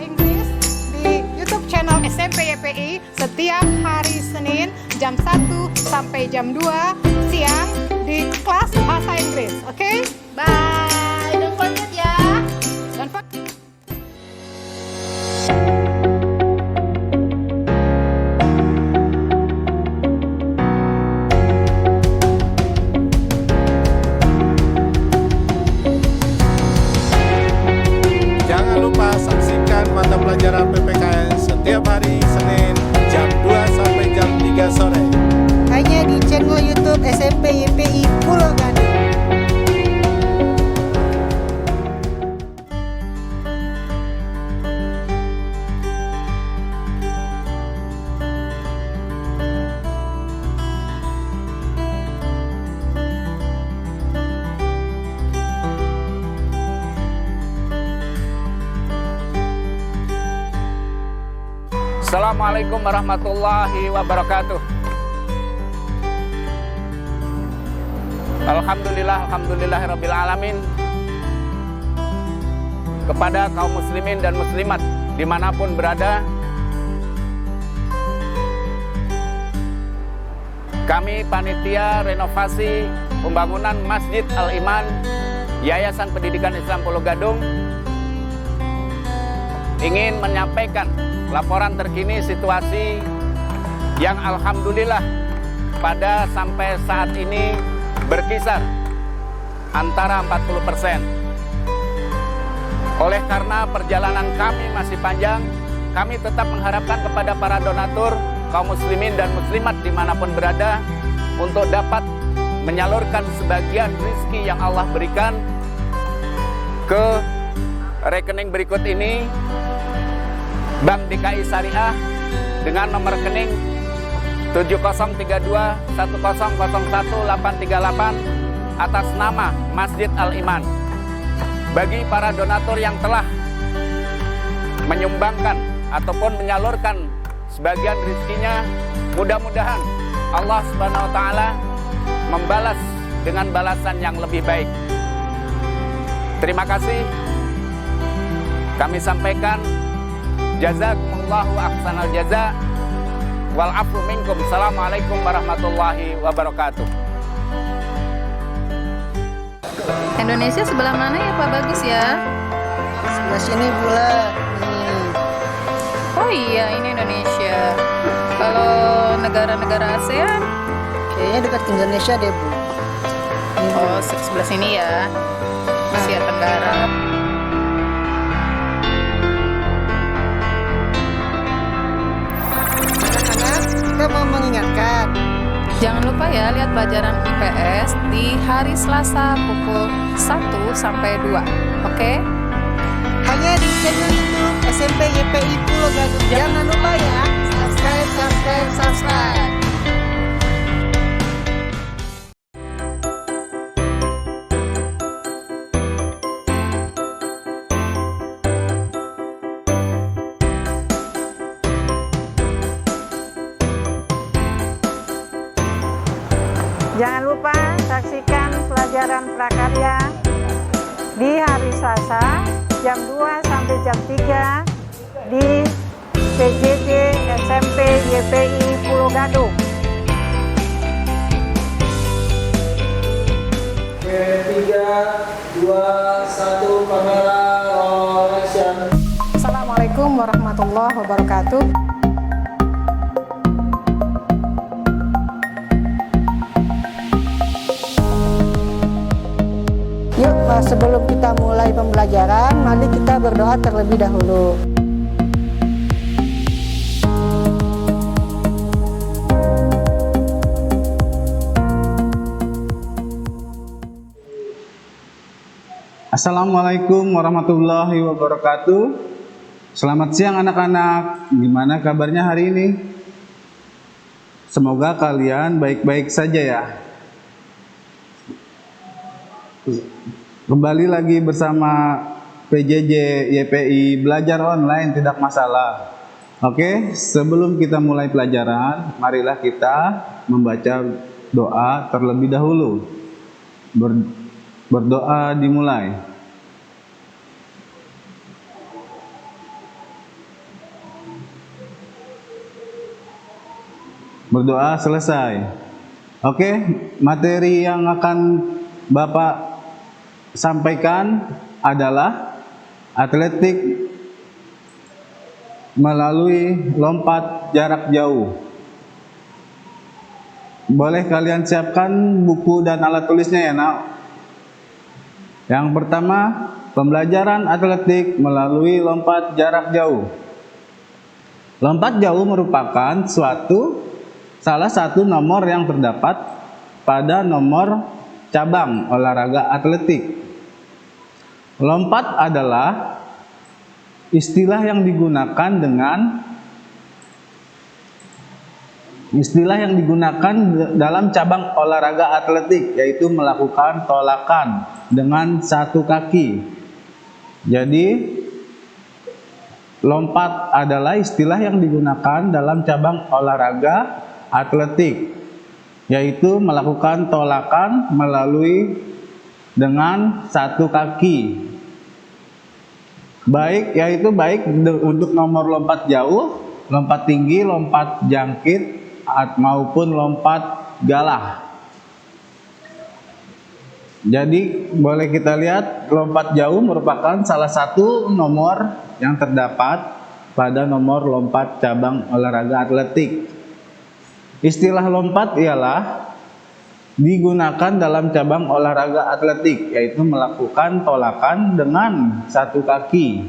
Inggris di YouTube channel SMP YPI setiap hari Senin jam 1 sampai jam 2 siang di kelas bahasa Inggris. Oke? Bye. Don't forget ya. Don't forget. Jangan lupa saksikan mata pelajaran PPKN setiap hari Senin jam 2 sampai jam 3 sore. Hanya di channel YouTube SMP YPI Pulau Gadung. Assalamualaikum warahmatullahi wabarakatuh. Alhamdulillahirrabbilalamin. Kepada kaum muslimin dan muslimat dimanapun berada, kami panitia renovasi pembangunan Masjid Al-Iman Yayasan Pendidikan Islam Pulau Gadung ingin menyampaikan laporan terkini situasi yang alhamdulillah pada sampai saat ini berkisar antara 40%. Oleh karena perjalanan kami masih panjang, kami tetap mengharapkan kepada para donatur, kaum muslimin dan muslimat dimanapun berada untuk dapat menyalurkan sebagian rezeki yang Allah berikan ke rekening berikut ini. Bank DKI Syariah dengan nomor rekening 703210010838 atas nama Masjid Al-Iman. Bagi para donatur yang telah menyumbangkan ataupun menyalurkan sebagian rezekinya, mudah-mudahan Allah Subhanahu wa taala membalas dengan balasan yang lebih baik. Terima kasih. Kami sampaikan jazakumullahu ahsanal jaza wal afu minkum. Assalamualaikum warahmatullahi wabarakatuh. Indonesia sebelah mana ya Pak Bagus ya? Sebelah sini pula. Nih. Oh iya, ini Indonesia. Kalau negara-negara ASEAN, Kayaknya dekat ke Indonesia deh, Bu. Ini, Bu. oh sebelah sini ya, Asia Tenggara. Anak-anak, kita mau mengingatkan. Jangan lupa ya lihat pelajaran IPS di hari Selasa pukul 1 sampai 2. Oke? Hanya di channel YouTube SMP YPI Pulau Gadung. Jangan lupa ya. Subscribe. Jangan lupa saksikan pelajaran prakarya di hari Selasa jam 2 sampai jam 3 di PJJ SMP YPI Pulau Gadung. Oke, 3, 2, 1, kamera, roll action. Assalamualaikum warahmatullahi wabarakatuh. Yuk, sebelum kita mulai pembelajaran, mari kita berdoa terlebih dahulu. Assalamualaikum warahmatullahi wabarakatuh. Selamat siang anak-anak. Gimana kabarnya hari ini? Semoga kalian baik-baik saja ya. Kembali lagi bersama PJJ YPI belajar online tidak masalah. Oke, sebelum kita mulai pelajaran, marilah kita membaca doa terlebih dahulu. Berdoa dimulai. Berdoa selesai. Oke, materi yang akan Bapak sampaikan adalah atletik melalui lompat jarak jauh. Boleh kalian siapkan buku dan alat tulisnya ya, Nak. Yang pertama, pembelajaran atletik melalui lompat jarak jauh. Lompat jauh merupakan salah satu nomor yang terdapat pada nomor cabang olahraga atletik. Lompat adalah istilah yang digunakan dalam cabang olahraga atletik, yaitu melakukan tolakan dengan satu kaki. Jadi lompat adalah istilah yang digunakan dalam cabang olahraga atletik, yaitu melakukan tolakan dengan satu kaki. Baik untuk nomor lompat jauh, lompat tinggi, lompat jangkit, maupun lompat galah. Jadi boleh kita lihat, lompat jauh merupakan salah satu nomor yang terdapat pada nomor lompat cabang olahraga atletik. Istilah lompat ialah digunakan dalam cabang olahraga atletik, yaitu melakukan tolakan dengan satu kaki,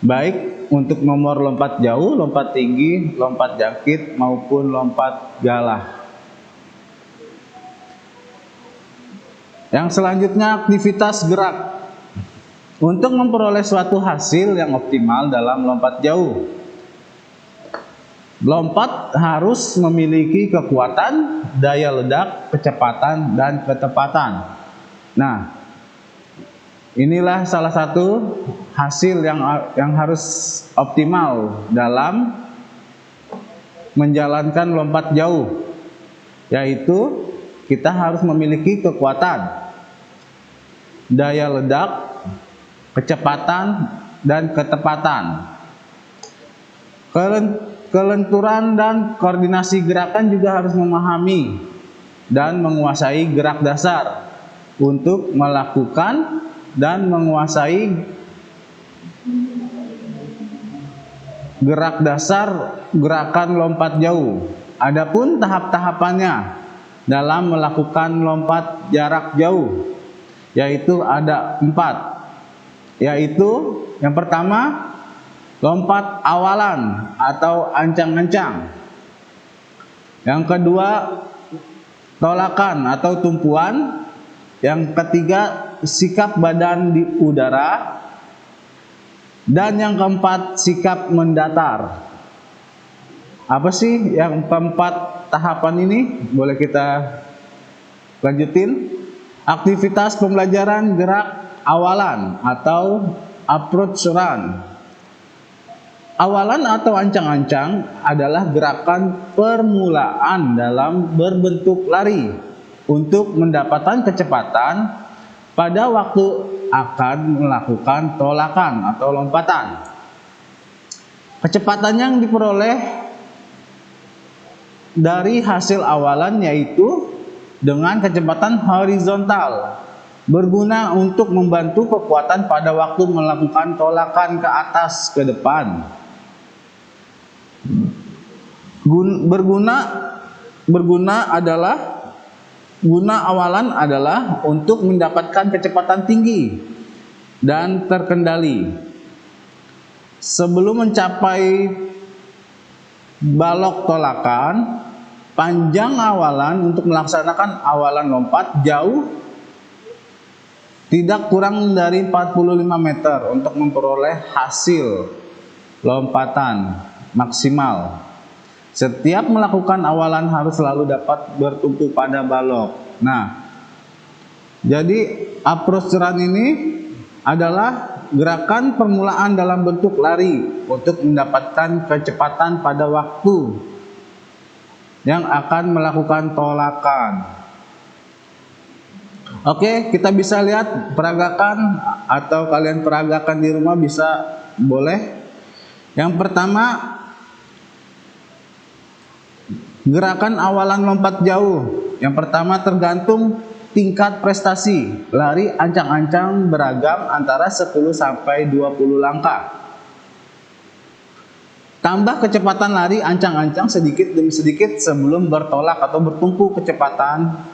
baik untuk nomor lompat jauh, lompat tinggi, lompat jangkit, maupun lompat galah. Yang selanjutnya, aktivitas gerak. Untuk memperoleh suatu hasil yang optimal dalam lompat jauh, lompat harus memiliki kekuatan, daya ledak, kecepatan, dan ketepatan. Nah, inilah salah satu hasil yang harus optimal dalam menjalankan lompat jauh, yaitu kita harus memiliki kekuatan, daya ledak, kecepatan, dan ketepatan. Kelenturan dan koordinasi gerakan juga harus memahami dan menguasai gerak dasar untuk melakukan dan menguasai gerak dasar gerakan lompat jauh. Adapun tahap-tahapannya dalam melakukan lompat jarak jauh, yaitu ada 4. Yaitu yang pertama, lompat awalan atau ancang-ancang. Yang kedua, tolakan atau tumpuan. Yang ketiga, sikap badan di udara. Dan yang keempat, sikap mendatar. Apa sih yang keempat tahapan ini? Boleh kita lanjutin. Aktivitas pembelajaran gerak awalan atau approach run. Awalan atau ancang-ancang adalah gerakan permulaan dalam berbentuk lari untuk mendapatkan kecepatan pada waktu akan melakukan tolakan atau lompatan. Kecepatan yang diperoleh dari hasil awalan yaitu dengan kecepatan horizontal, berguna untuk membantu kekuatan pada waktu melakukan tolakan ke atas ke depan. Guna awalan adalah untuk mendapatkan kecepatan tinggi dan terkendali. Sebelum mencapai balok tolakan, panjang awalan untuk melaksanakan awalan lompat jauh tidak kurang dari 45 meter untuk memperoleh hasil lompatan maksimal. Setiap melakukan awalan harus selalu dapat bertumpu pada balok. Nah, jadi approach run ini adalah gerakan permulaan dalam bentuk lari untuk mendapatkan kecepatan pada waktu yang akan melakukan tolakan. Oke, kita bisa lihat peragakan atau kalian peragakan di rumah bisa, boleh. Yang pertama, Gerakan awalan lompat jauh. Yang pertama tergantung tingkat prestasi. Lari ancang-ancang beragam antara 10 sampai 20 langkah. Tambah kecepatan lari ancang-ancang sedikit demi sedikit sebelum bertolak atau bertumpu kecepatan.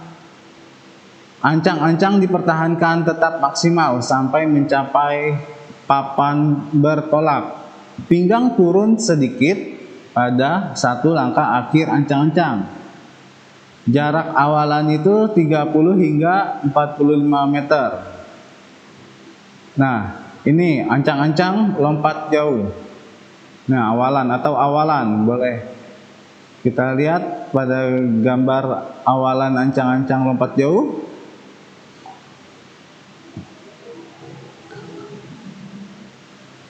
Ancang-ancang dipertahankan tetap maksimal sampai mencapai papan bertolak. Pinggang turun sedikit pada satu langkah akhir ancang-ancang. Jarak awalan itu 30 hingga 45 meter. Nah, ini ancang-ancang lompat jauh. Nah, awalan boleh kita lihat pada gambar awalan ancang-ancang lompat jauh.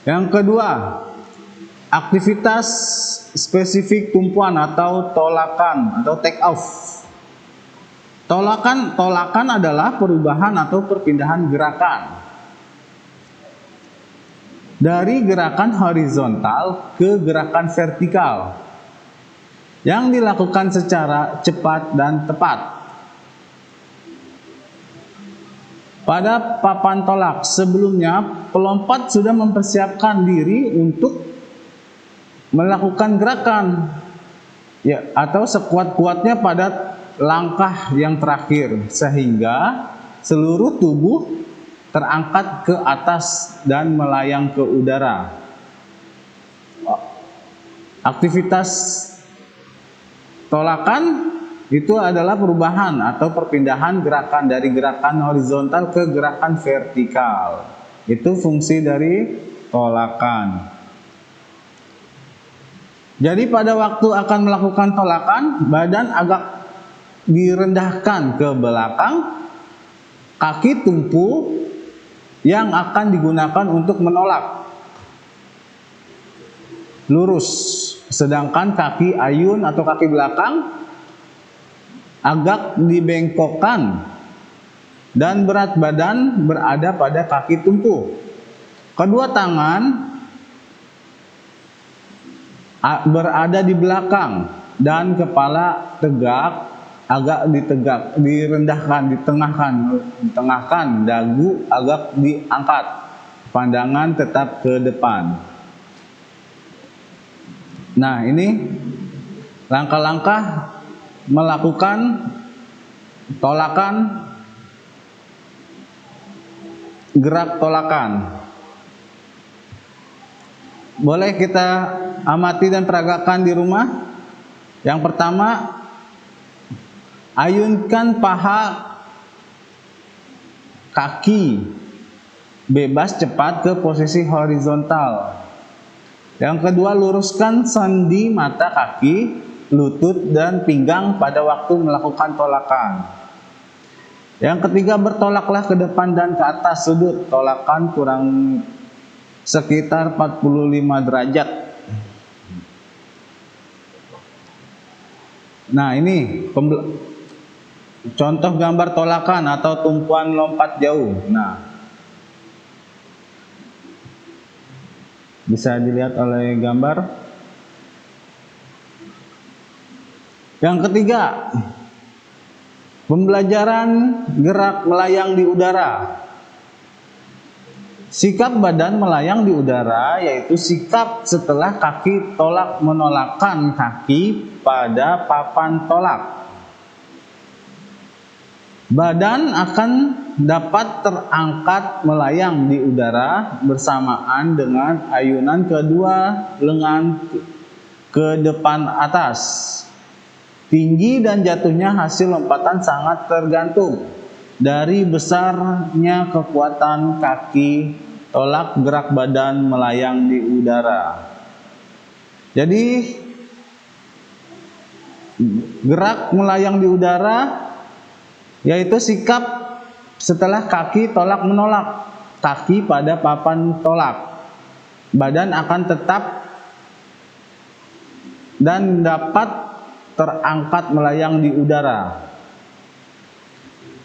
Yang kedua, aktivitas spesifik tumpuan atau tolakan atau take off. Tolakan adalah perubahan atau perpindahan gerakan dari gerakan horizontal ke gerakan vertikal yang dilakukan secara cepat dan tepat. Pada papan tolak sebelumnya, pelompat sudah mempersiapkan diri untuk melakukan gerakan atau sekuat-kuatnya pada langkah yang terakhir, sehingga seluruh tubuh terangkat ke atas dan melayang ke udara. Aktivitas tolakan itu adalah perubahan atau perpindahan gerakan dari gerakan horizontal ke gerakan vertikal. Itu fungsi dari tolakan. Jadi pada waktu akan melakukan tolakan, badan agak direndahkan ke belakang, kaki tumpu yang akan digunakan untuk menolak lurus, sedangkan kaki ayun atau kaki belakang agak dibengkokkan dan berat badan berada pada kaki tumpu. Kedua tangan berada di belakang dan kepala tegak, agak direndahkan, ditengahkan, dagu agak diangkat, pandangan tetap ke depan. Nah, ini langkah-langkah melakukan tolakan, gerak tolakan. Boleh kita amati dan peragakan di rumah. Yang pertama, ayunkan paha kaki bebas cepat ke posisi horizontal. Yang kedua, luruskan sendi mata kaki, lutut dan pinggang pada waktu melakukan tolakan. Yang ketiga, bertolaklah ke depan dan ke atas sudut tolakan kurang sekitar 45 derajat. Nah, ini contoh gambar tolakan atau tumpuan lompat jauh. Nah, bisa dilihat oleh gambar. Yang ketiga, pembelajaran gerak melayang di udara. Sikap badan melayang di udara yaitu sikap setelah kaki tolak menolakkan kaki pada papan tolak. Badan akan dapat terangkat melayang di udara bersamaan dengan ayunan kedua lengan ke depan atas. Tinggi dan jatuhnya hasil lompatan sangat tergantung dari besarnya kekuatan kaki tolak gerak badan melayang di udara. Jadi gerak melayang di udara yaitu sikap setelah kaki tolak menolak kaki pada papan tolak. Badan akan tetap dan dapat terangkat melayang di udara,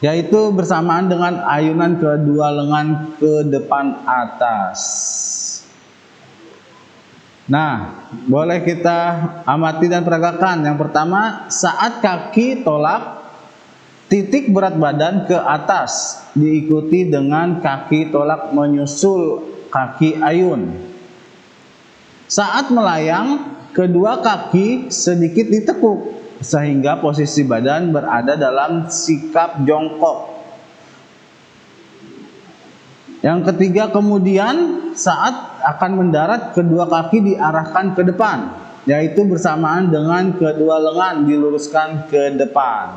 yaitu bersamaan dengan ayunan kedua lengan ke depan atas. Nah, boleh kita amati dan peragakan. Yang pertama, saat kaki tolak, titik berat badan ke atas, diikuti dengan kaki tolak menyusul kaki ayun. Saat melayang, kedua kaki sedikit ditekuk, sehingga posisi badan berada dalam sikap jongkok. Yang ketiga, kemudian saat akan mendarat, kedua kaki diarahkan ke depan, yaitu bersamaan dengan kedua lengan diluruskan ke depan.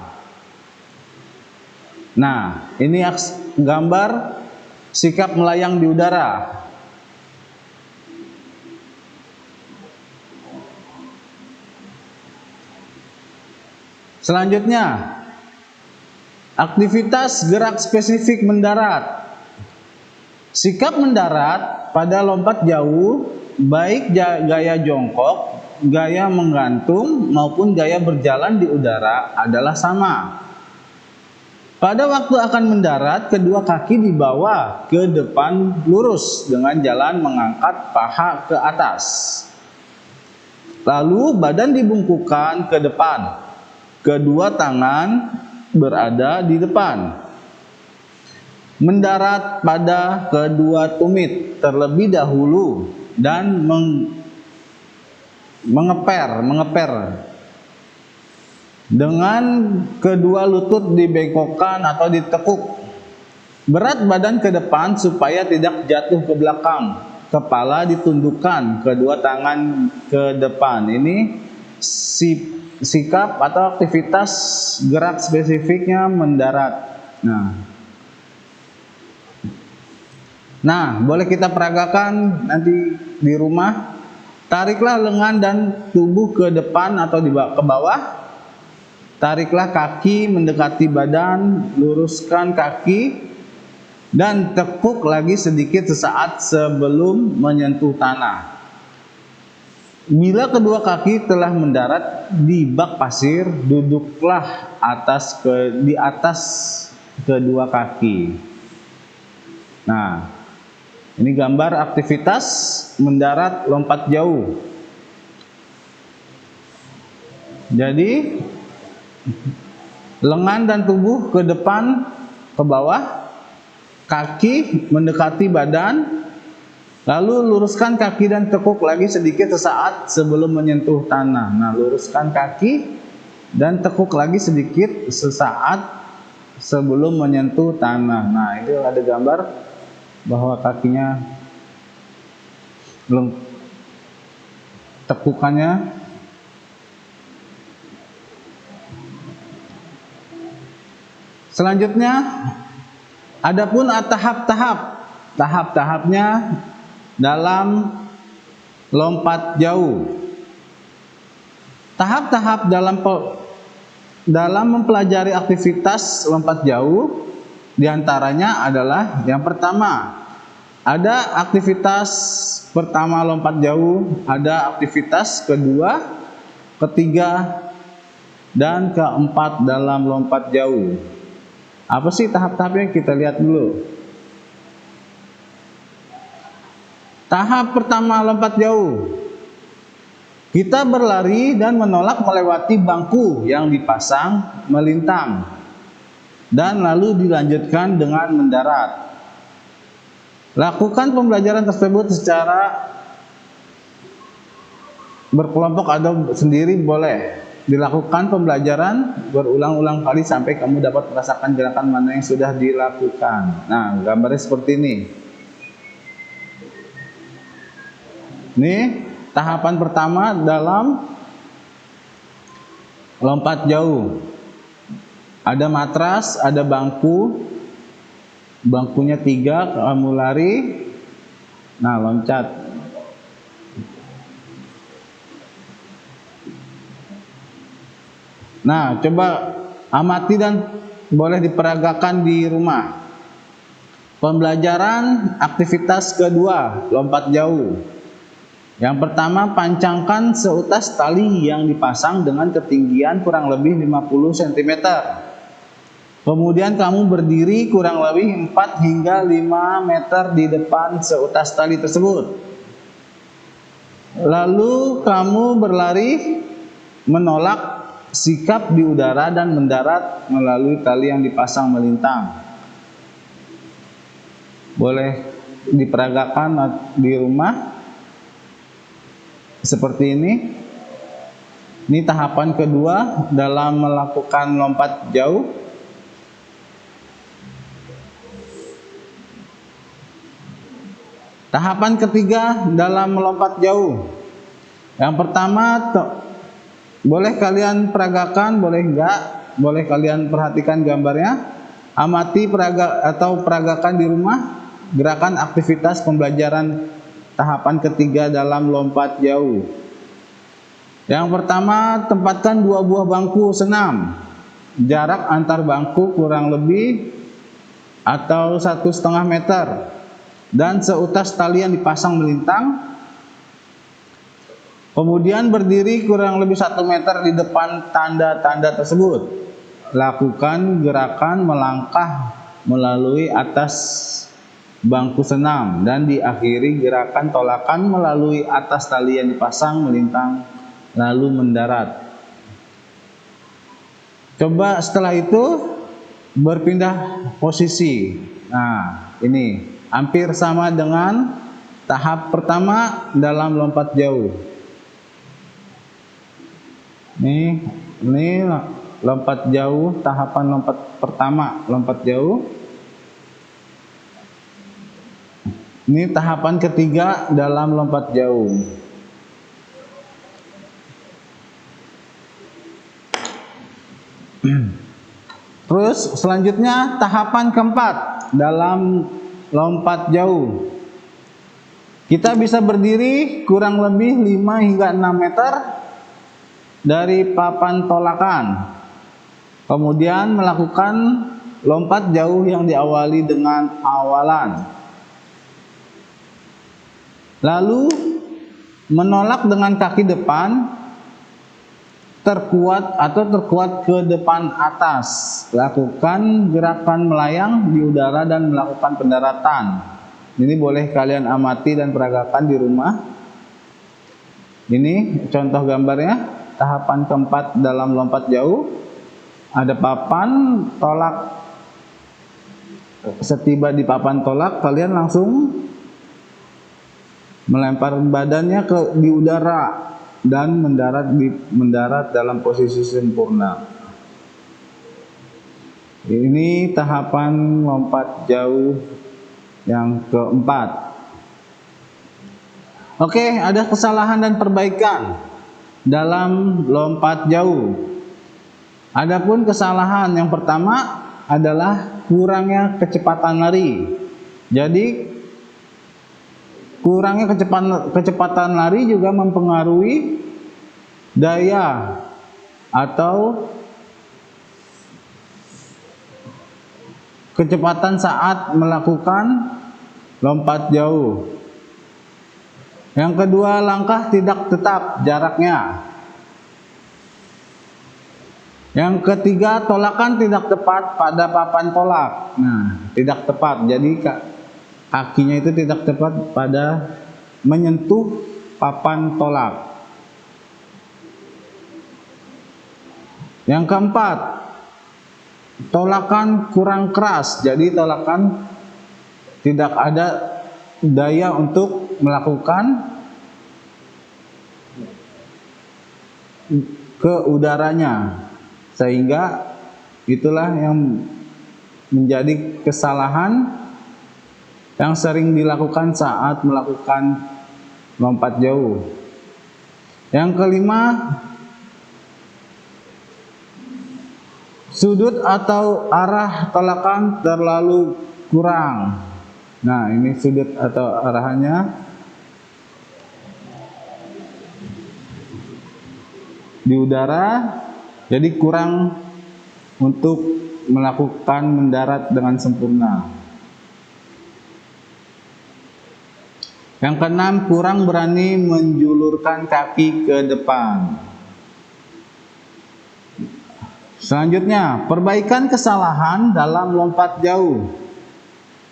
Nah, ini gambar sikap melayang di udara. Selanjutnya, aktivitas gerak spesifik mendarat. Sikap mendarat pada lompat jauh, baik gaya jongkok, gaya menggantung, maupun gaya berjalan di udara adalah sama. Pada waktu akan mendarat, kedua kaki dibawa ke depan lurus dengan jalan mengangkat paha ke atas. Lalu badan dibungkukkan ke depan. Kedua tangan berada di depan. Mendarat pada kedua tumit terlebih dahulu dan mengeper dengan kedua lutut dibengkokkan atau ditekuk. Berat badan ke depan supaya tidak jatuh ke belakang. Kepala ditundukkan, kedua tangan ke depan. Ini sikap atau aktivitas gerak spesifiknya mendarat. Nah, boleh kita peragakan nanti di rumah. Tariklah lengan dan tubuh ke depan atau ke bawah. Tariklah kaki mendekati badan, luruskan kaki, dan tekuk lagi sedikit sesaat sebelum menyentuh tanah. Bila kedua kaki telah mendarat di bak pasir, duduklah di atas kedua kaki. Nah, ini gambar aktivitas mendarat lompat jauh. Jadi, lengan dan tubuh ke depan, ke bawah, kaki mendekati badan, lalu luruskan kaki dan tekuk lagi sedikit sesaat sebelum menyentuh tanah. Nah, luruskan kaki dan tekuk lagi sedikit sesaat sebelum menyentuh tanah. Nah, itu ada gambar bahwa kakinya tekukannya selanjutnya. Adapun tahap-tahapnya dalam lompat jauh. Tahap-tahap dalam mempelajari aktivitas lompat jauh diantaranya adalah yang pertama, ada aktivitas pertama lompat jauh, ada aktivitas kedua, ketiga, dan keempat dalam lompat jauh. Apa sih tahap-tahapnya? Kita lihat dulu. Tahap pertama lompat jauh, kita berlari dan menolak melewati bangku yang dipasang melintang, dan lalu dilanjutkan dengan mendarat. Lakukan pembelajaran tersebut secara berkelompok atau sendiri boleh. Dilakukan pembelajaran berulang-ulang kali sampai kamu dapat merasakan gerakan mana yang sudah dilakukan. Nah, gambarnya seperti ini. Ini tahapan pertama dalam lompat jauh. Ada matras, ada bangku. Bangkunya 3, kamu lari. Nah, loncat. Nah, coba amati dan boleh diperagakan di rumah. Pembelajaran aktivitas kedua, lompat jauh. Yang pertama, pancangkan seutas tali yang dipasang dengan ketinggian kurang lebih 50 cm. Kemudian kamu berdiri kurang lebih 4 hingga 5 meter di depan seutas tali tersebut. Lalu kamu berlari menolak sikap di udara dan mendarat melalui tali yang dipasang melintang. Boleh diperagakan di rumah seperti ini. Ini tahapan kedua dalam melakukan lompat jauh. Tahapan ketiga dalam melompat jauh. Yang pertama, boleh kalian peragakan, boleh enggak, boleh kalian perhatikan gambarnya. Amati peragakan di rumah gerakan aktivitas pembelajaran tahapan ketiga dalam lompat jauh. Yang pertama, tempatkan 2 buah bangku senam. Jarak antar bangku kurang lebih atau 1,5 meter dan seutas tali yang dipasang melintang. Kemudian berdiri kurang lebih 1 meter di depan tanda-tanda tersebut. Lakukan gerakan melangkah melalui atas bangku senam dan diakhiri gerakan tolakan melalui atas tali yang dipasang melintang lalu mendarat. Coba setelah itu berpindah posisi. Nah, ini hampir sama dengan tahap pertama dalam lompat jauh. Ini lompat jauh, tahapan lompat pertama, lompat jauh. Ini tahapan ketiga dalam lompat jauh. Terus selanjutnya tahapan keempat dalam lompat jauh. Kita bisa berdiri kurang lebih 5 hingga 6 meter dari papan tolakan. Kemudian melakukan lompat jauh yang diawali dengan awalan. Lalu menolak dengan kaki depan terkuat ke depan atas. Lakukan gerakan melayang di udara dan melakukan pendaratan. Ini boleh kalian amati dan peragakan di rumah. Ini contoh gambarnya, tahapan keempat dalam lompat jauh. Ada papan tolak. Setiba di papan tolak, kalian langsung melempar badannya di udara dan mendarat dalam posisi sempurna. Ini tahapan lompat jauh yang keempat. Oke, ada kesalahan dan perbaikan dalam lompat jauh. Adapun kesalahan yang pertama adalah kurangnya kecepatan lari. Jadi kurangnya kecepatan lari juga mempengaruhi daya atau kecepatan saat melakukan lompat jauh. Yang kedua, langkah tidak tetap jaraknya. Yang ketiga, tolakan tidak tepat pada papan tolak. Nah, tidak tepat. Jadi kakinya itu tidak tepat pada menyentuh papan tolak. Yang keempat, tolakan kurang keras. Jadi tolakan tidak ada daya untuk melakukan ke udaranya. Sehingga itulah yang menjadi kesalahan yang sering dilakukan saat melakukan lompat jauh. Yang kelima, sudut atau arah tolakan terlalu kurang. Nah, ini sudut atau arahannya di udara, jadi kurang untuk melakukan mendarat dengan sempurna. Yang keenam, kurang berani menjulurkan kaki ke depan. Selanjutnya, perbaikan kesalahan dalam lompat jauh.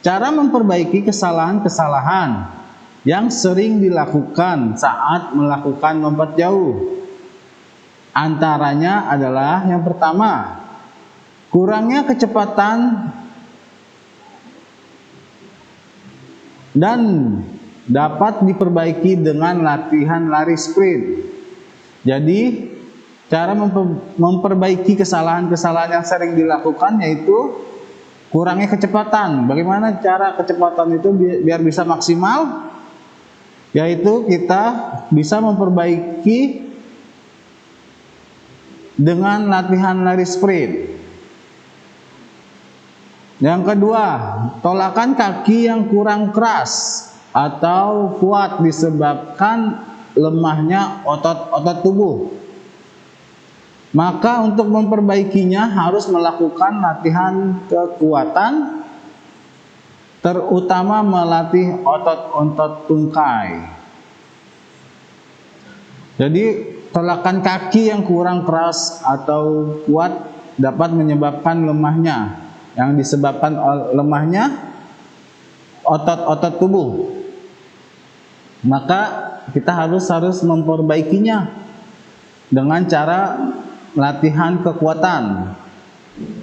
Cara memperbaiki kesalahan-kesalahan yang sering dilakukan saat melakukan lompat jauh. Antaranya adalah yang pertama, kurangnya kecepatan dan dapat diperbaiki dengan latihan lari sprint. Jadi, cara memperbaiki kesalahan-kesalahan yang sering dilakukan yaitu kurangnya kecepatan. Bagaimana cara kecepatan itu biar bisa maksimal? Yaitu kita bisa memperbaiki dengan latihan lari sprint. Yang kedua, tolakan kaki yang kurang keras atau kuat disebabkan lemahnya otot-otot tubuh. Maka untuk memperbaikinya harus melakukan latihan kekuatan, terutama melatih otot-otot tungkai. Jadi tolakan kaki yang kurang keras atau kuat dapat menyebabkan lemahnya, yang disebabkan lemahnya otot-otot tubuh. Maka kita harus memperbaikinya dengan cara latihan kekuatan.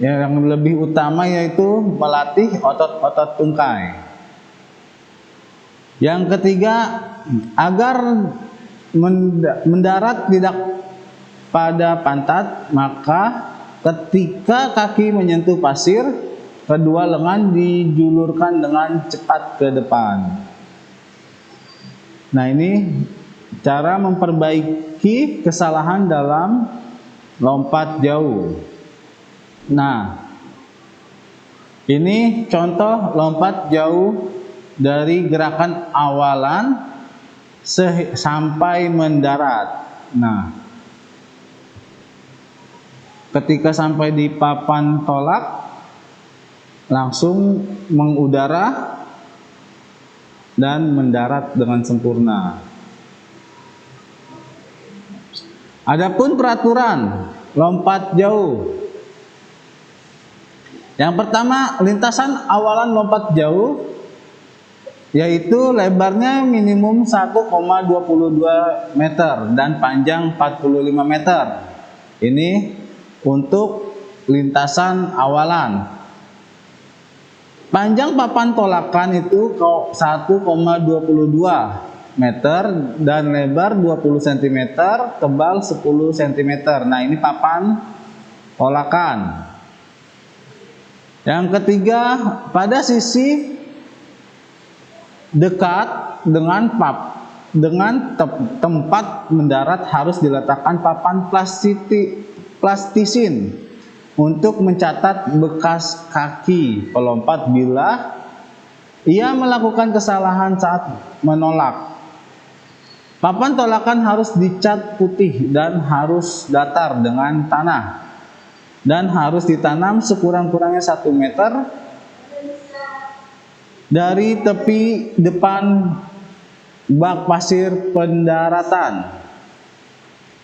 Yang lebih utama yaitu melatih otot-otot tungkai. Yang ketiga, agar mendarat tidak pada pantat, maka ketika kaki menyentuh pasir, kedua lengan dijulurkan dengan cepat ke depan. Nah, ini cara memperbaiki kesalahan dalam lompat jauh. Nah, ini contoh lompat jauh dari gerakan awalan sampai mendarat. Nah, ketika sampai di papan tolak, langsung mengudara dan mendarat dengan sempurna. Adapun peraturan lompat jauh. Yang pertama, lintasan awalan lompat jauh yaitu lebarnya minimum 1,22 meter dan panjang 45 meter. Ini untuk lintasan awalan. Panjang papan tolakan itu 1,22 meter dan lebar 20 cm, tebal 10 cm. Nah, ini papan tolakan. Yang ketiga, pada sisi dekat dengan tempat mendarat harus diletakkan papan plastisin untuk mencatat bekas kaki pelompat bila ia melakukan kesalahan saat menolak. Papan tolakan harus dicat putih dan harus datar dengan tanah dan harus ditanam sekurang-kurangnya 1 meter dari tepi depan bak pasir pendaratan.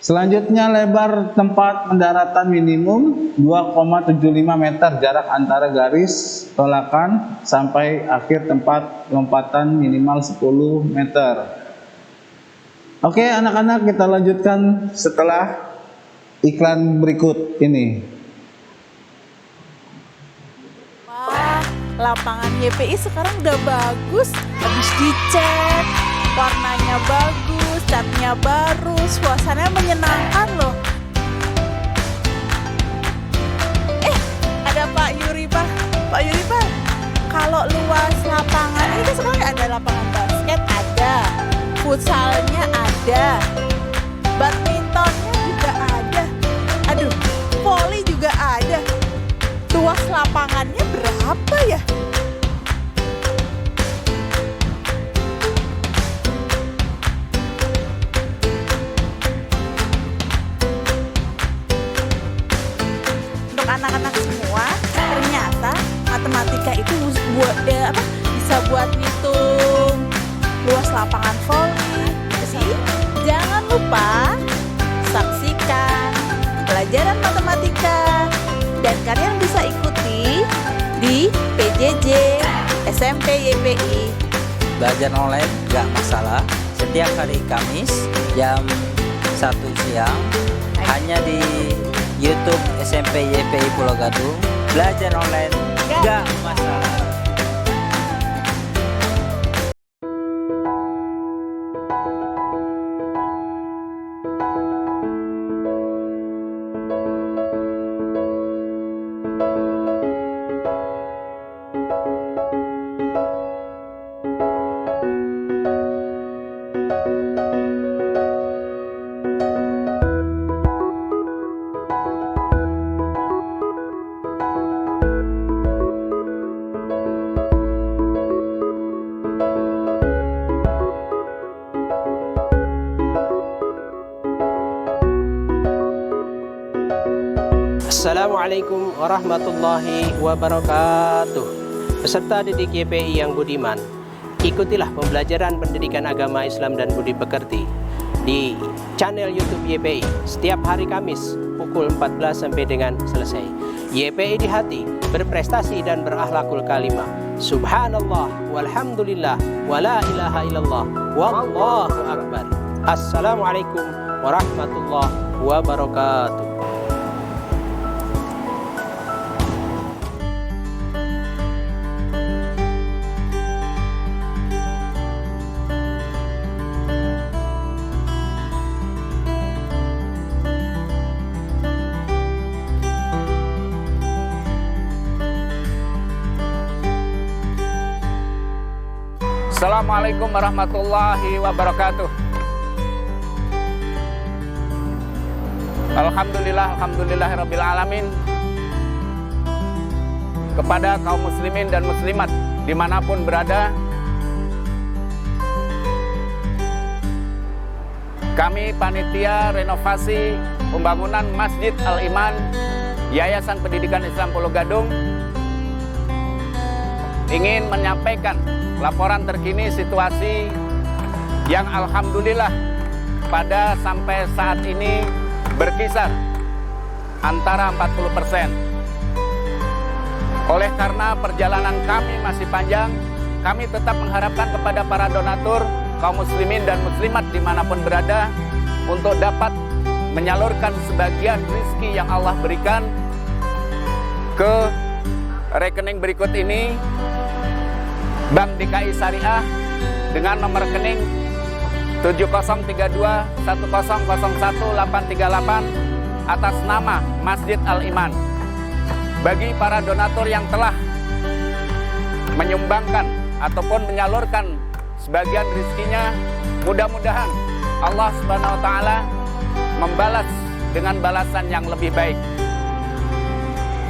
Selanjutnya, lebar tempat pendaratan minimum 2,75 meter, jarak antara garis tolakan sampai akhir tempat lompatan minimal 10 meter. Oke anak-anak, kita lanjutkan setelah iklan berikut ini. Lapangan YPI sekarang udah bagus, habis dicat, warnanya bagus, catnya baru, suasananya menyenangkan loh. Ada Pak Yuri Pak. Pak Yuri Pak, kalau luas lapangan ini kan sebenarnya ada lapangan basket, ada futsalnya, ada badmintonnya juga ada, aduh, voli juga ada. Luas lapangannya berapa ya? Untuk anak-anak semua, ternyata matematika itu bisa buat ngitung luas lapangan voli. Jadi jangan lupa saksikan pelajaran matematika. Dan kalian bisa ikuti di PJJ SMP YPI belajar online nggak masalah. Setiap hari Kamis jam 1 siang hanya di YouTube SMP YPI Pulau Gadung. Belajar online nggak masalah. Assalamualaikum warahmatullahi wabarakatuh. Peserta didik YPI yang budiman, ikutilah pembelajaran pendidikan agama Islam dan budi pekerti di channel YouTube YPI setiap hari Kamis pukul 14 sampai dengan selesai. YPI di hati, berprestasi dan berakhlakul kalimah. Subhanallah walhamdulillah wala ilaha illallah wallahu akbar. Assalamualaikum warahmatullahi wabarakatuh. Assalamualaikum warahmatullahi wabarakatuh. Alhamdulillahirrabbilalamin. Kepada kaum muslimin dan muslimat dimanapun berada, kami panitia renovasi pembangunan Masjid Al-Iman Yayasan Pendidikan Islam Pulau Gadung ingin menyampaikan laporan terkini situasi yang alhamdulillah pada sampai saat ini berkisar antara 40%. Oleh karena perjalanan kami masih panjang, kami tetap mengharapkan kepada para donatur, kaum muslimin dan muslimat dimanapun berada untuk dapat menyalurkan sebagian rezeki yang Allah berikan ke rekening berikut ini. Bank DKI Syariah dengan nomor rekening 703210010838 atas nama Masjid Al-Iman. Bagi para donatur yang telah menyumbangkan ataupun menyalurkan sebagian rezekinya, mudah-mudahan Allah Subhanahu wa taala membalas dengan balasan yang lebih baik.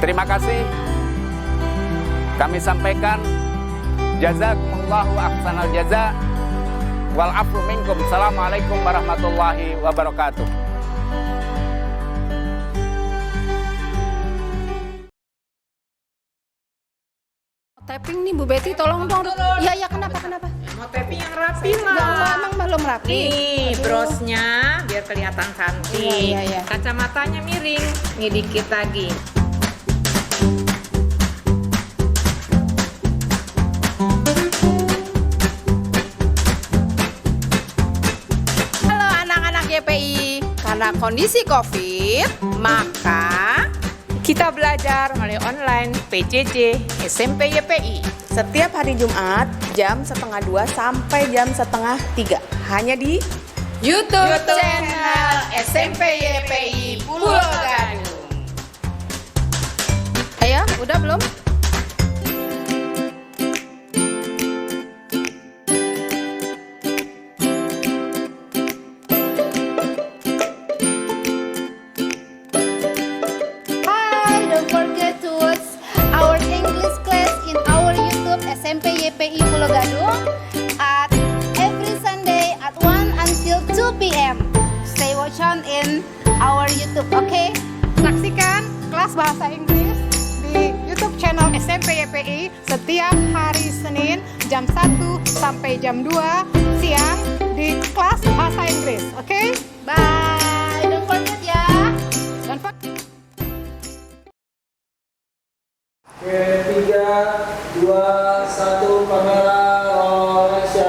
Terima kasih. Kami sampaikan jazakumullahu ahsanal jaza wal afu minkum. Assalamualaikum warahmatullahi wabarakatuh. Tapping nih Bu Betty, tolong dong. Ya kenapa? Mau tapping yang rapi lah. Ya, emang belum rapi. Nih brosnya biar kelihatan cantik. Iya. Kacamatanya miring. Nih dikit lagi. Halo anak-anak YPI, karena kondisi COVID, maka kita belajar melalui online PJJ SMP YPI setiap hari Jumat jam 1:30 sampai jam 2:30 hanya di YouTube channel SMP YPI Pulau Gadung. Ayo, udah belum? SMP YPI Pulau Gadung at every Sunday at 1 until 2 p.m. Stay watch on in our YouTube, okay? Saksikan kelas bahasa Inggris di YouTube channel SMP YPI setiap hari Senin jam 1 sampai jam 2 siang di kelas bahasa Inggris, okay? Bye, don't forget ya. Don't forget. Oke, 3, 2, 1, kamera, roll action.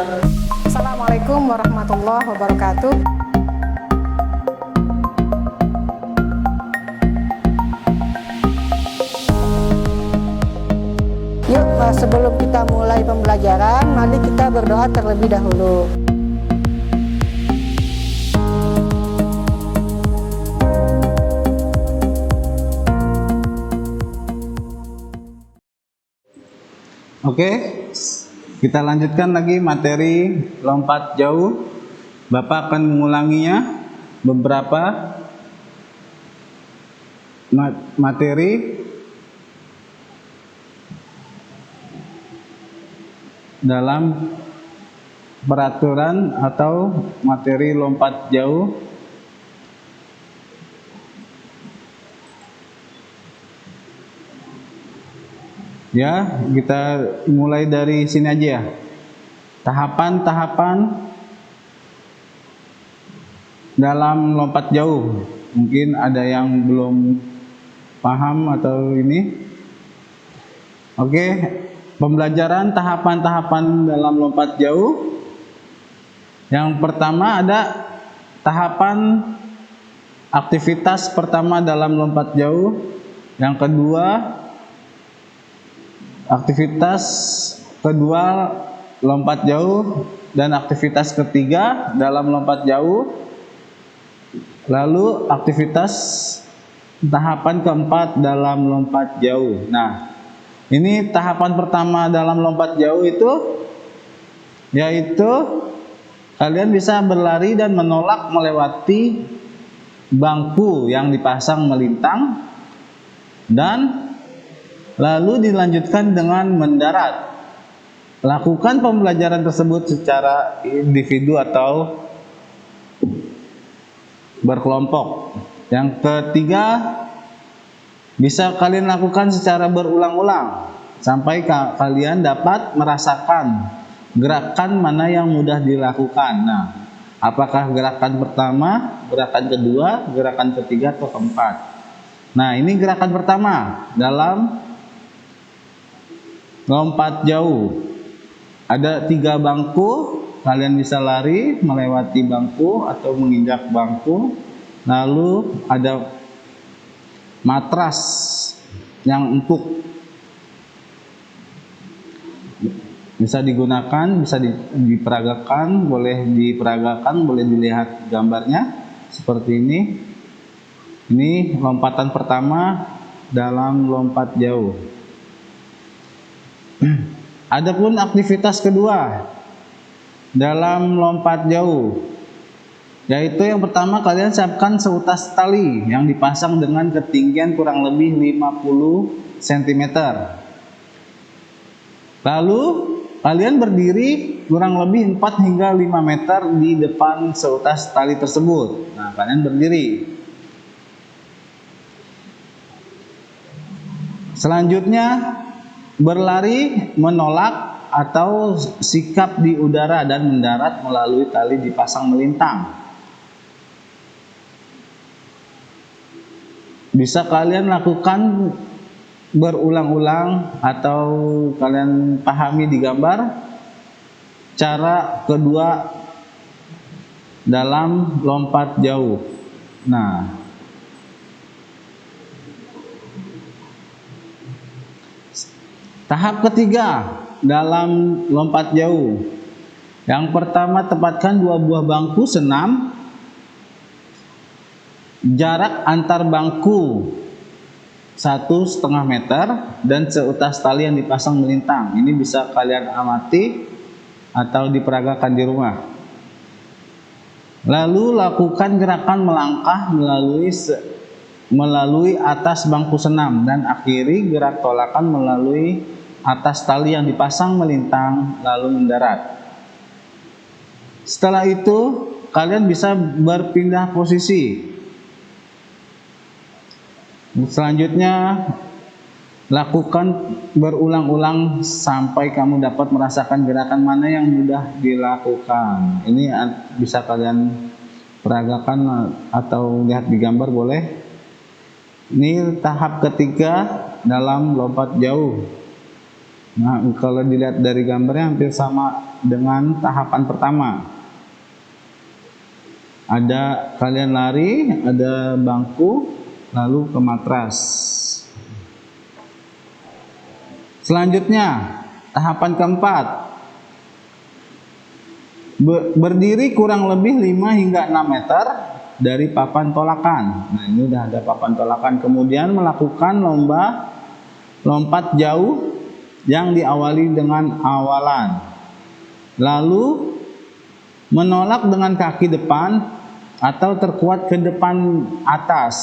kita mulai pembelajaran, mari kita berdoa terlebih dahulu. Oke, kita lanjutkan lagi materi lompat jauh. Bapak akan mengulanginya beberapa materi dalam peraturan atau materi lompat jauh. Ya, kita mulai dari sini aja ya. Tahapan-tahapan dalam lompat jauh. Mungkin ada yang belum paham atau ini. Oke, pembelajaran tahapan-tahapan dalam lompat jauh. Yang pertama ada tahapan aktivitas pertama dalam lompat jauh. Yang kedua, aktivitas kedua lompat jauh, dan aktivitas ketiga dalam lompat jauh. Lalu aktivitas tahapan keempat dalam lompat jauh. Nah, ini tahapan pertama dalam lompat jauh itu yaitu kalian bisa berlari dan menolak melewati bangku yang dipasang melintang, dan lalu dilanjutkan dengan mendarat. Lakukan pembelajaran tersebut secara individu atau berkelompok. Yang ketiga, bisa kalian lakukan secara berulang-ulang sampai kalian dapat merasakan gerakan mana yang mudah dilakukan. Nah, apakah gerakan pertama, gerakan kedua, gerakan ketiga, atau keempat? Nah, ini gerakan pertama dalam lompat jauh. Ada 3 bangku, kalian bisa lari melewati bangku atau menginjak bangku. Lalu ada matras yang empuk, bisa digunakan, bisa diperagakan, boleh diperagakan, boleh dilihat gambarnya seperti ini. Ini lompatan pertama dalam lompat jauh. Adapun aktivitas kedua dalam lompat jauh, yaitu yang pertama, kalian siapkan seutas tali yang dipasang dengan ketinggian kurang lebih 50 cm. Lalu kalian berdiri kurang lebih 4 hingga 5 meter di depan seutas tali tersebut. Nah, kalian berdiri. Selanjutnya, berlari menolak atau sikap di udara dan mendarat melalui tali dipasang melintang. Bisa kalian lakukan berulang-ulang atau kalian pahami di gambar. Cara kedua dalam lompat jauh. Nah, tahap ketiga dalam lompat jauh. Yang pertama, tempatkan 2 buah bangku senam. Jarak antar bangku 1,5 meter dan seutas tali yang dipasang melintang. Ini bisa kalian amati atau diperagakan di rumah. Lalu lakukan gerakan melangkah melalui atas bangku senam dan akhiri gerak tolakan melalui atas tali yang dipasang melintang lalu mendarat. Setelah itu kalian bisa berpindah posisi. Selanjutnya lakukan berulang-ulang sampai kamu dapat merasakan gerakan mana yang mudah dilakukan. Ini bisa kalian peragakan atau lihat di gambar boleh. Ini tahap ketiga dalam lompat jauh. Nah, kalau dilihat dari gambarnya hampir sama dengan tahapan pertama. Ada kalian lari, ada bangku, lalu ke matras. Selanjutnya, Tahapan keempat, berdiri kurang lebih 5 hingga 6 meter dari papan tolakan. Nah, ini udah ada papan tolakan. Kemudian melakukan lompat jauh yang diawali dengan awalan. Lalu menolak dengan kaki depan atau terkuat ke depan atas.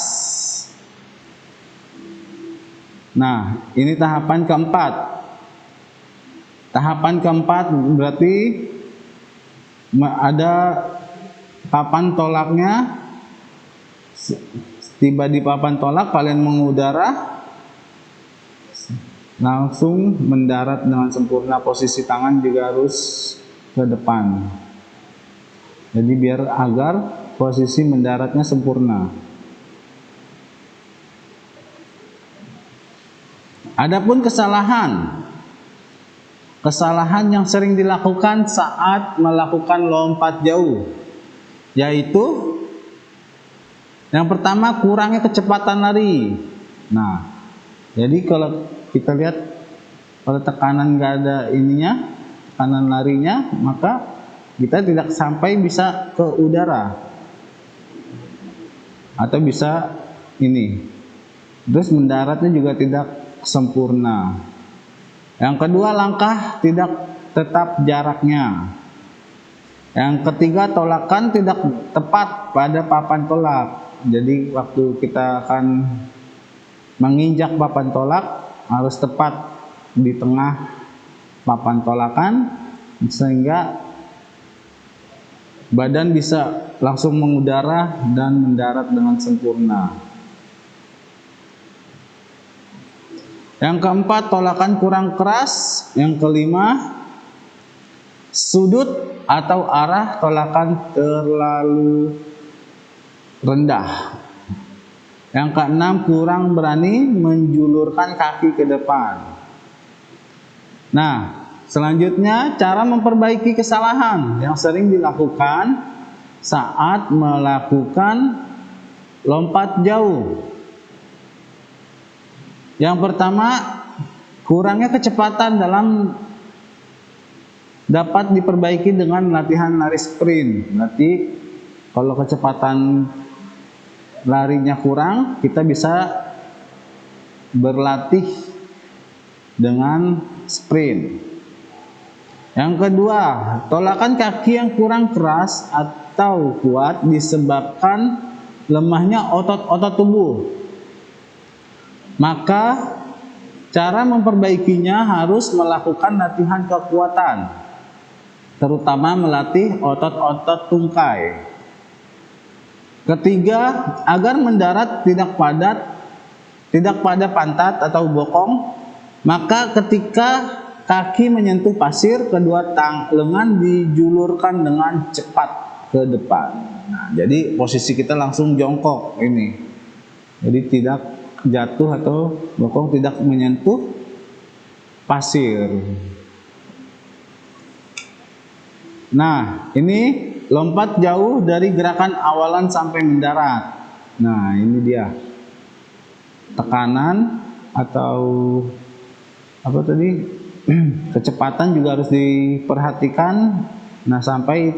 Nah, ini tahapan keempat. Tahapan keempat berarti ada papan tolaknya. Tiba di papan tolak, kalian mengudara, langsung mendarat dengan sempurna. Posisi tangan juga harus ke depan. Jadi agar posisi mendaratnya sempurna. Adapun kesalahan yang sering dilakukan saat melakukan lompat jauh, yaitu yang pertama, kurangnya kecepatan lari. Nah, jadi kalau kita lihat kalau tekanan nggak ada ininya, tekanan larinya, maka kita tidak sampai bisa ke udara atau bisa ini. Terus mendaratnya juga tidak sempurna. Yang kedua, langkah tidak tetap jaraknya. Yang ketiga, tolakan tidak tepat pada papan tolak. Jadi waktu kita akan menginjak papan tolak harus tepat di tengah papan tolakan sehingga badan bisa langsung mengudara dan mendarat dengan sempurna. Yang keempat, tolakan kurang keras. Yang kelima, sudut atau arah tolakan terlalu rendah. Yang keenam, kurang berani menjulurkan kaki ke depan. Nah, selanjutnya cara memperbaiki kesalahan yang sering dilakukan saat melakukan lompat jauh. Yang pertama, kurangnya kecepatan dapat diperbaiki dengan latihan lari sprint. Berarti kalau kecepatan larinya kurang, kita bisa berlatih dengan sprint. Yang kedua, tolakan kaki yang kurang keras atau kuat disebabkan lemahnya otot-otot tubuh. Maka cara memperbaikinya harus melakukan latihan kekuatan, terutama melatih otot-otot tungkai. Ketiga, agar mendarat tidak pada pantat atau bokong, maka ketika kaki menyentuh pasir, kedua lengan dijulurkan dengan cepat ke depan. Nah, jadi posisi kita langsung jongkok ini. Jadi tidak jatuh atau bokong tidak menyentuh pasir. Nah, ini lompat jauh dari gerakan awalan sampai mendarat. Nah, ini dia. Tekanan atau apa tadi? Kecepatan juga harus diperhatikan. Nah, sampai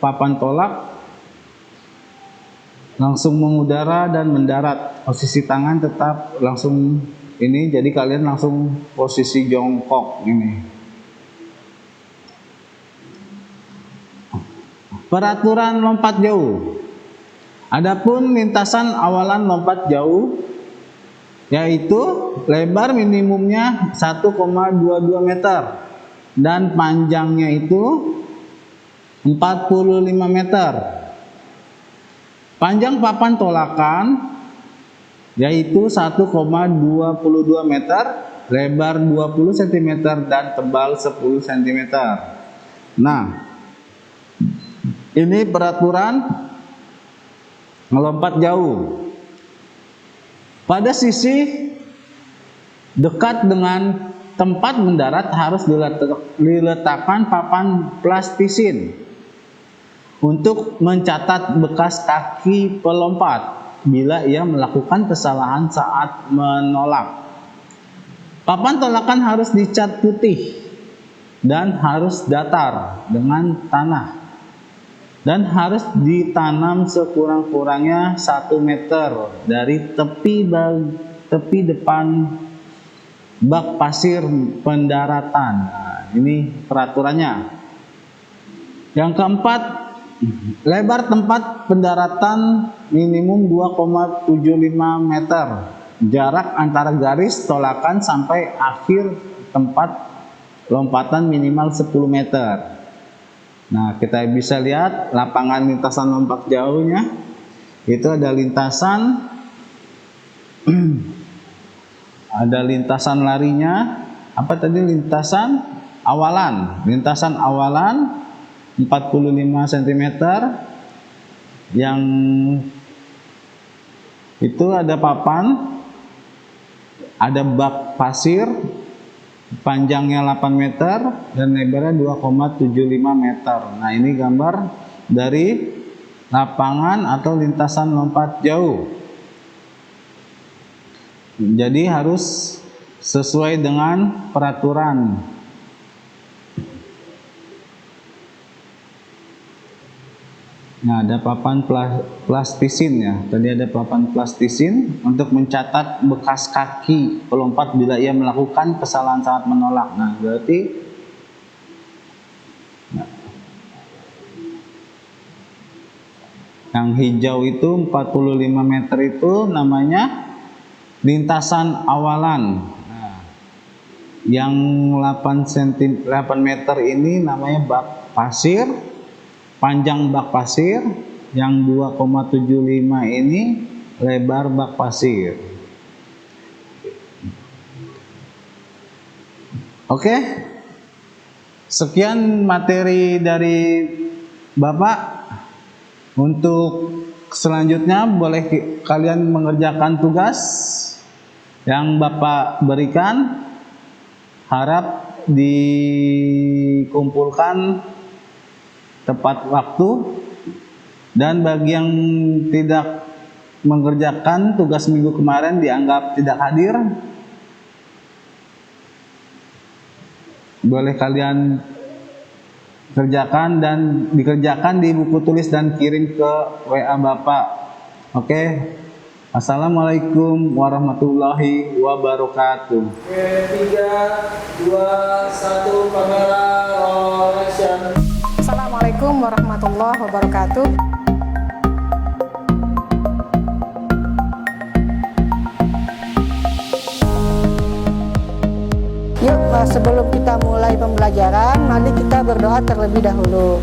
papan tolak langsung mengudara dan mendarat. Posisi tangan tetap langsung ini, jadi kalian langsung posisi jongkok ini. Peraturan lompat jauh. Adapun lintasan awalan lompat jauh yaitu lebar minimumnya 1,22 meter dan panjangnya itu 45 meter. Panjang papan tolakan yaitu 1,22 meter, lebar 20 cm dan tebal 10 cm. Nah, ini peraturan melompat jauh. Pada sisi dekat dengan tempat mendarat harus diletakkan papan plastisin untuk mencatat bekas kaki pelompat bila ia melakukan kesalahan saat menolak. Papan tolakan harus dicat putih dan harus datar dengan tanah dan harus ditanam sekurang-kurangnya 1 meter dari tepi depan bak pasir pendaratan. Nah, ini peraturannya. Yang keempat, lebar tempat pendaratan minimum 2,75 meter. Jarak antara garis tolakan sampai akhir tempat lompatan minimal 10 meter. Nah, kita bisa lihat lapangan lintasan lompat jauhnya. Itu ada lintasan ada lintasan larinya. Apa tadi? Lintasan awalan. Lintasan awalan 45 cm. Yang itu ada papan, ada bak pasir, panjangnya 8 meter dan lebarnya 2,75 meter. Nah, ini gambar dari lapangan atau lintasan lompat jauh. Jadi harus sesuai dengan peraturan. Nah, ada papan plastisin ya. Tadi ada papan plastisin untuk mencatat bekas kaki pelompat bila ia melakukan kesalahan saat menolak. Nah, berarti yang hijau itu 45 meter itu namanya lintasan awalan. Nah, yang 8 meter ini namanya bak pasir. Panjang bak pasir, yang 2,75 ini lebar bak pasir. Oke, sekian materi dari Bapak. Untuk selanjutnya boleh kalian mengerjakan tugas yang Bapak berikan. Harap dikumpulkan tepat waktu, dan bagi yang tidak mengerjakan tugas minggu kemarin dianggap tidak hadir, boleh kalian kerjakan dan dikerjakan di buku tulis dan kirim ke WA Bapak. Oke. Assalamualaikum warahmatullahi wabarakatuh. 3, 2, 1, kamera roll action. Assalamualaikum warahmatullahi wabarakatuh. Yuk, sebelum kita mulai pembelajaran, mari kita berdoa terlebih dahulu.